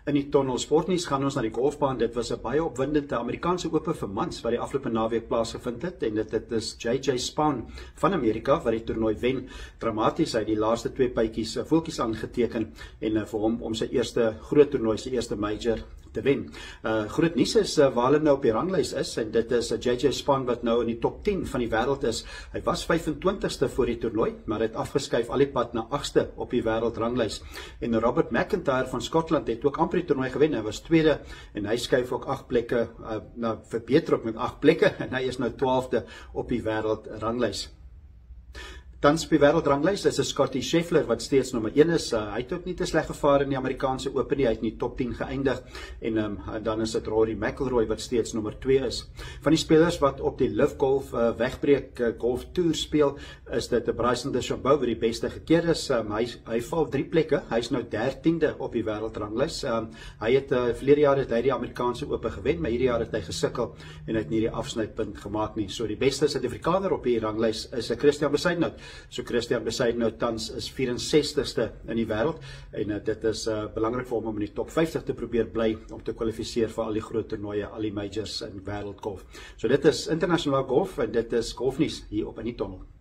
In die Tonnel Sportnuus gaan ons na die golfbaan. Dit was 'n baie opwindende Amerikaanse Ope vir mans wat die afgelope naweek plaasgevind het en dit is JJ Spaun van Amerika wat die toernooi wen. Dramaties, hy het die laaste 2 bytjies voeltjies aangeteken en vir hom om sy eerste groot toernooi, sy eerste major te wen. Groot nuus is waar hulle nou op die ranglys is en dit is JJ Spaun wat nou in die top 10 van die wêreld is. Hy was 25ste voor die toernooi, maar het afgeskuif al die pad na 8ste op die wêreldranglys. En Robert McIntyre van Skotland het ook amper die toernooi gewen. Hy was tweede en hy skuif ook 8 plekke verbeter ook met 8 plekke en hy is nou 12de op die wêreldranglys. Tans op die wêreldranglys is Scottie Scheffler wat steeds nommer 1 is. Hy het ook nie te sleg gevaar in die Amerikaanse Ope nie. Hy het in die top 10 geëindig en dan is dit Rory McIlroy wat steeds nommer 2 is. Van die spelers wat op die Live Golf wegbreek golf tour speel, is dit Bryson DeChambeau wat die beste gekeer is. Hy val 3 plekke. Hy is nou 13de op die wêreldranglys. Hy het verlede jaar het hy die Amerikaanse Ope gewen, maar hierdie jaar het hy gesukkel en hy het nie die afsnypunt gemaak nie. So die beste Suid-Afrikaner op die ranglys is Christian Besaidnout. So Christian Besaidnout tans is 64ste in die wêreld en dit is belangrik vir hom om in die top 50 te probeer bly om te kwalifiseer vir al die groot toernooie, al die majors in wêreldgolf. So dit is internasionaal golf en dit is golfnuus hier op In die Tonnel.